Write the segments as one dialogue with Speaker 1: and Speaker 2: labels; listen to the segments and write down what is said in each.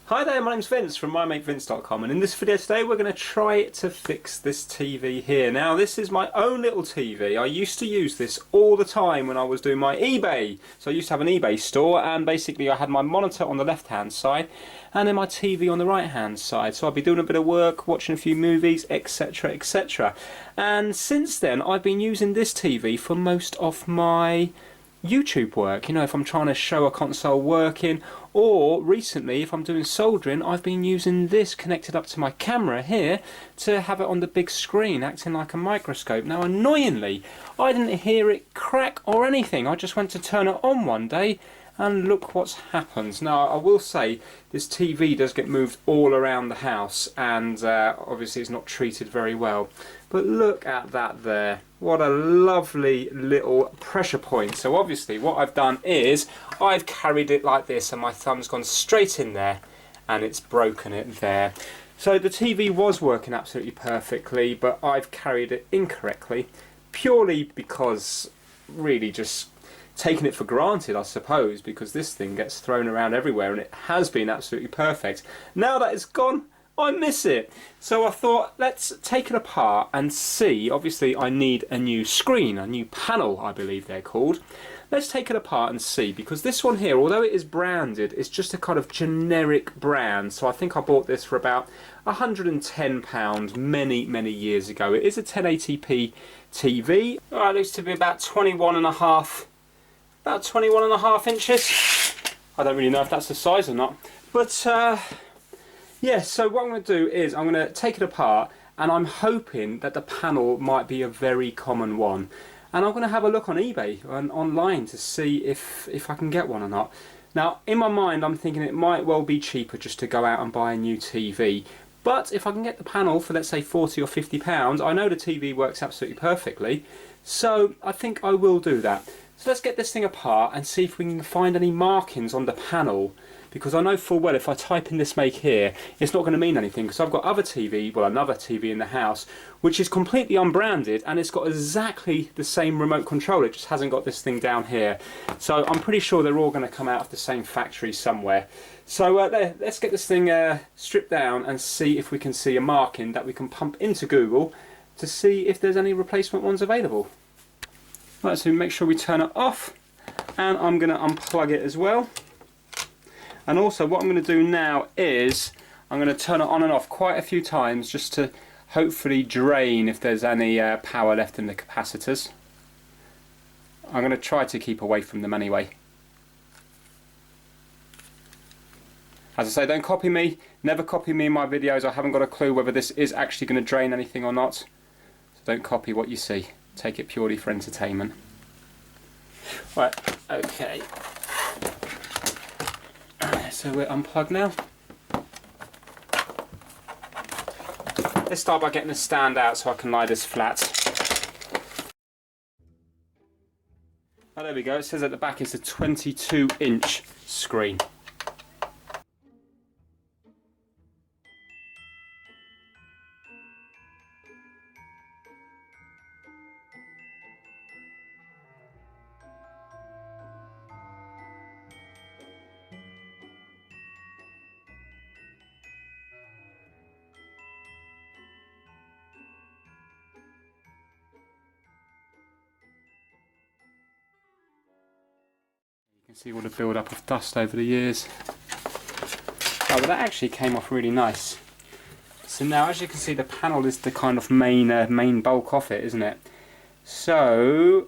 Speaker 1: Hi there, my name's Vince from mymatevince.com, and in this video today we're going to try to fix this TV here. Now this is my own little TV. I used to use this all the time when I was doing my eBay. So I used to have an eBay store, and basically I had my monitor on the left hand side and then my TV on the right hand side. So I'd be doing a bit of work, watching a few movies, etc, etc. And since then I've been using this TV for most of my YouTube work, you know, if I'm trying to show a console working, or recently if I'm doing soldering, I've been using this connected up to my camera here to have it on the big screen acting like a microscope. Now annoyingly, I didn't hear it crack or anything. I just went to turn it on one day and look what's happened. Now I will say this TV does get moved all around the house, and obviously it's not treated very well, but look at that there. What a lovely little pressure point. So obviously what I've done is I've carried it like this and my thumb's gone straight in there and it's broken it there. So the TV was working absolutely perfectly, but I've carried it incorrectly, purely because really just taking it for granted, I suppose, because this thing gets thrown around everywhere and it has been absolutely perfect. Now that it's gone, I miss it. So I thought, let's take it apart and see. Obviously I need a new screen, a new panel I believe they're called. Let's take it apart and see, because this one here, although it is branded, it's just a kind of generic brand. So I think I bought this for about £110 many years ago. It is a 1080p TV. It looks to be about 21 and a half inches. I don't really know if that's the size or not, but yeah, so what I'm going to do is I'm going to take it apart, and I'm hoping that the panel might be a very common one. And I'm going to have a look on eBay and online to see if I can get one or not. Now, in my mind, I'm thinking it might well be cheaper just to go out and buy a new TV. But if I can get the panel for, let's say, £40 or £50, I know the TV works absolutely perfectly. So I think I will do that. So let's get this thing apart and see if we can find any markings on the panel, because I know full well if I type in this make here, it's not going to mean anything, because I've got another TV in the house which is completely unbranded, and it's got exactly the same remote control, it just hasn't got this thing down here. So I'm pretty sure they're all going to come out of the same factory somewhere. So let's get this thing stripped down and see if we can see a marking that we can pump into Google to see if there's any replacement ones available. Right, so make sure we turn it off, and I'm going to unplug it as well. And also what I'm going to do now is I'm going to turn it on and off quite a few times just to hopefully drain if there's any power left in the capacitors. I'm going to try to keep away from them anyway. As I say, don't copy me, never copy me in my videos. I haven't got a clue whether this is actually going to drain anything or not. So don't copy what you see. Take it purely for entertainment. Right, okay. So we're unplugged now. Let's start by getting the stand out so I can lie this flat. Oh, there we go. It says at the back it's a 22-inch screen. You can see all the build-up of dust over the years. Oh, but that actually came off really nice. So now, as you can see, the panel is the kind of main bulk of it, isn't it? So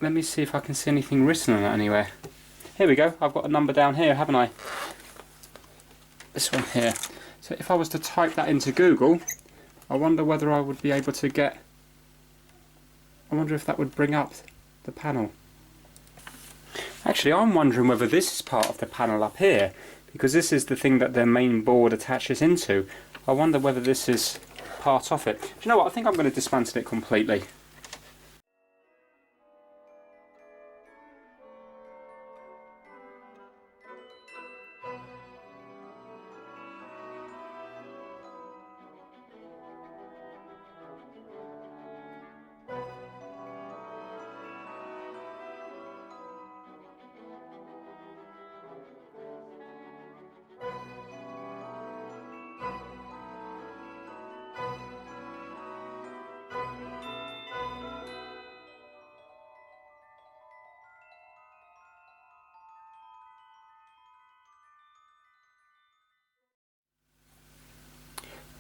Speaker 1: let me see if I can see anything written on it anywhere. Here we go. I've got a number down here, haven't I? This one here. So if I was to type that into Google, I wonder whether I would be able to get... I wonder if that would bring up the panel. Actually, I'm wondering whether this is part of the panel up here, because this is the thing that their main board attaches into. I wonder whether this is part of it. Do you know what? I think I'm going to dismantle it completely.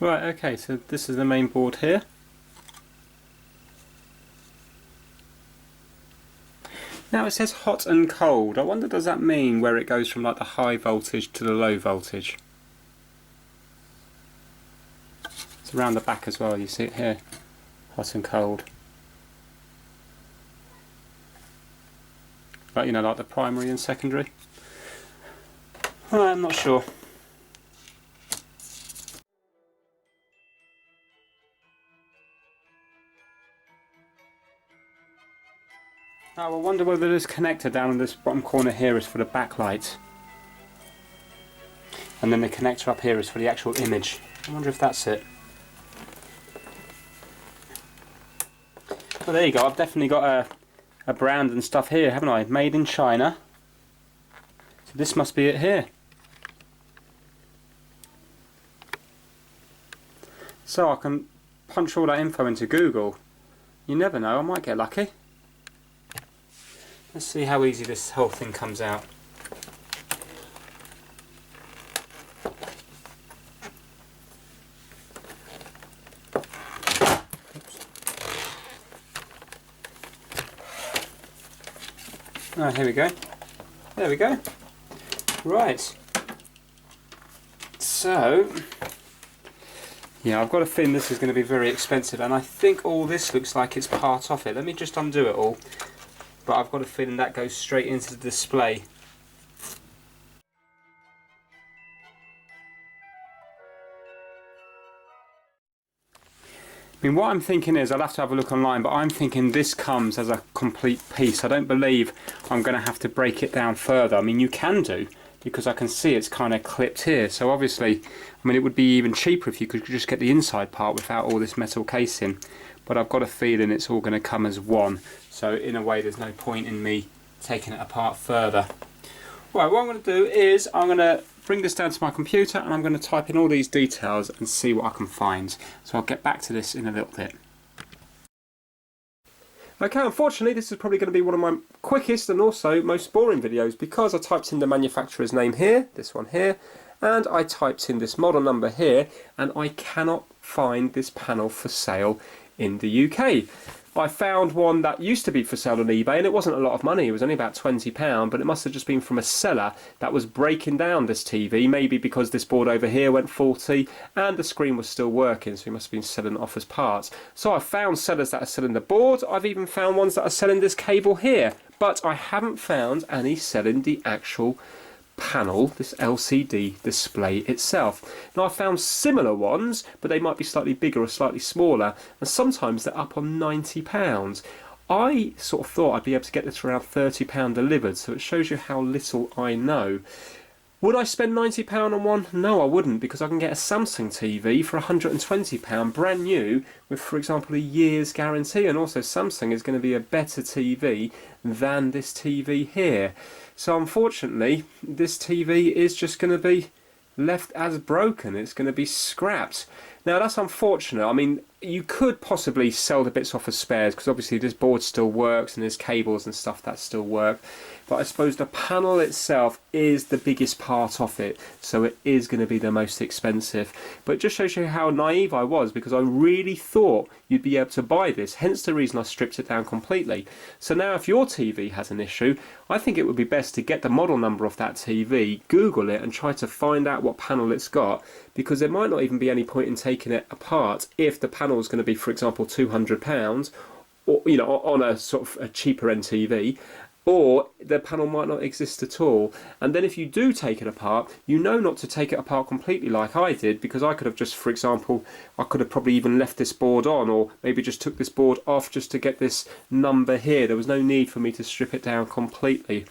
Speaker 1: Right, okay, so this is the main board here. Now it says hot and cold. I wonder, does that mean where it goes from like the high voltage to the low voltage? It's around the back as well, you see it here. Hot and cold. But you know, like the primary and secondary. I'm not sure. Now I wonder whether this connector down in this bottom corner here is for the backlight. And then the connector up here is for the actual image. I wonder if that's it. Well, there you go, I've definitely got a brand and stuff here, haven't I? Made in China. So this must be it here. So I can punch all that info into Google. You never know, I might get lucky. Let's see how easy this whole thing comes out. Oh, here we go. There we go. Right. So, yeah, I've got a feeling this is going to be very expensive, and I think all this looks like it's part of it. Let me just undo it all. But I've got a feeling that goes straight into the display. I mean, what I'm thinking is, I'll have to have a look online, but I'm thinking this comes as a complete piece. I don't believe I'm going to have to break it down further. I mean, you can do, because I can see it's kind of clipped here. So obviously, I mean, it would be even cheaper if you could just get the inside part without all this metal casing. But I've got a feeling it's all going to come as one. So in a way, there's no point in me taking it apart further. Right, what I'm going to do is I'm going to bring this down to my computer and I'm going to type in all these details and see what I can find. So I'll get back to this in a little bit. Okay, unfortunately this is probably going to be one of my quickest and also most boring videos, because I typed in the manufacturer's name here, this one here, and I typed in this model number here, and I cannot find this panel for sale in the UK. I found one that used to be for sale on eBay, and it wasn't a lot of money, it was only about £20, but it must have just been from a seller that was breaking down this TV, maybe because this board over here went faulty and the screen was still working, so he must have been selling it off as parts. So I've found sellers that are selling the board, I've even found ones that are selling this cable here, but I haven't found any selling the actual panel, this LCD display itself. Now I found similar ones, but they might be slightly bigger or slightly smaller, and sometimes they're up on £90. I sort of thought I'd be able to get this for around £30 delivered, so it shows you how little I know. Would I spend £90 on one? No, I wouldn't, because I can get a Samsung TV for £120 brand new with, for example, a year's guarantee, and also Samsung is going to be a better TV than this TV here. So unfortunately, this TV is just going to be left as broken. It's going to be scrapped. Now that's unfortunate. I mean, you could possibly sell the bits off as spares, because obviously this board still works and there's cables and stuff that still work. But I suppose the panel itself is the biggest part of it, so it is going to be the most expensive. But it just shows you how naive I was, because I really thought you'd be able to buy this, hence the reason I stripped it down completely. So now if your TV has an issue, I think it would be best to get the model number of that TV, Google it and try to find out what panel it's got, because there might not even be any point in taking it apart if the panel is going to be, for example, £200, or you know, on a sort of a cheaper end TV, or the panel might not exist at all. And then if you do take it apart, you know not to take it apart completely like I did, because I could have just, for example, I could have probably even left this board on, or maybe just took this board off just to get this number here. There was no need for me to strip it down completely.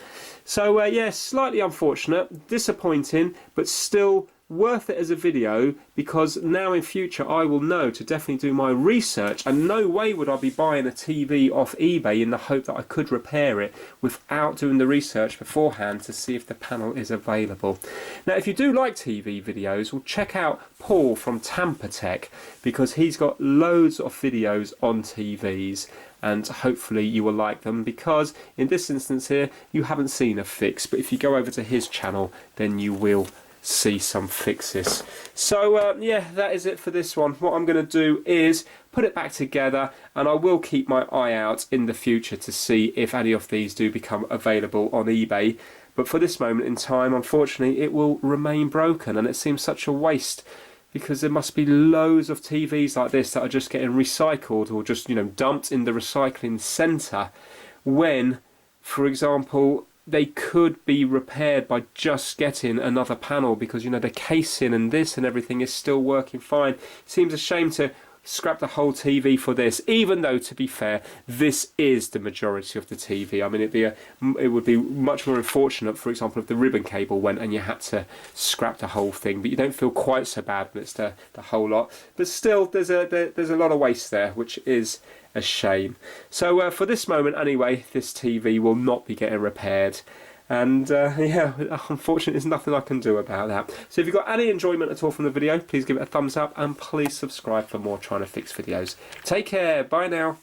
Speaker 1: So yeah, slightly unfortunate, disappointing, but still worth it as a video, because now in future I will know to definitely do my research, and no way would I be buying a TV off eBay in the hope that I could repair it without doing the research beforehand to see if the panel is available. Now if you do like TV videos, well, check out Paul from Tamper Tech, because he's got loads of videos on TVs, and hopefully you will like them, because in this instance here you haven't seen a fix, but if you go over to his channel then you will see some fixes. So yeah, that is it for this one. What I'm going to do is put it back together, and I will keep my eye out in the future to see if any of these do become available on eBay. But for this moment in time, unfortunately, it will remain broken, and it seems such a waste, because there must be loads of TVs like this that are just getting recycled or just, you know, dumped in the recycling centre, when, for example, they could be repaired by just getting another panel, because, you know, the casing and this and everything is still working fine. It seems a shame to scrap the whole TV for this, even though, to be fair, this is the majority of the TV. I mean, it would be much more unfortunate, for example, if the ribbon cable went and you had to scrap the whole thing, but you don't feel quite so bad when it's the whole lot. But still, there's a lot of waste there, which is a shame. So for this moment anyway, this TV will not be getting repaired. And yeah, unfortunately there's nothing I can do about that. So if you've got any enjoyment at all from the video, please give it a thumbs up, and please subscribe for more Trying to Fix videos. Take care, bye now.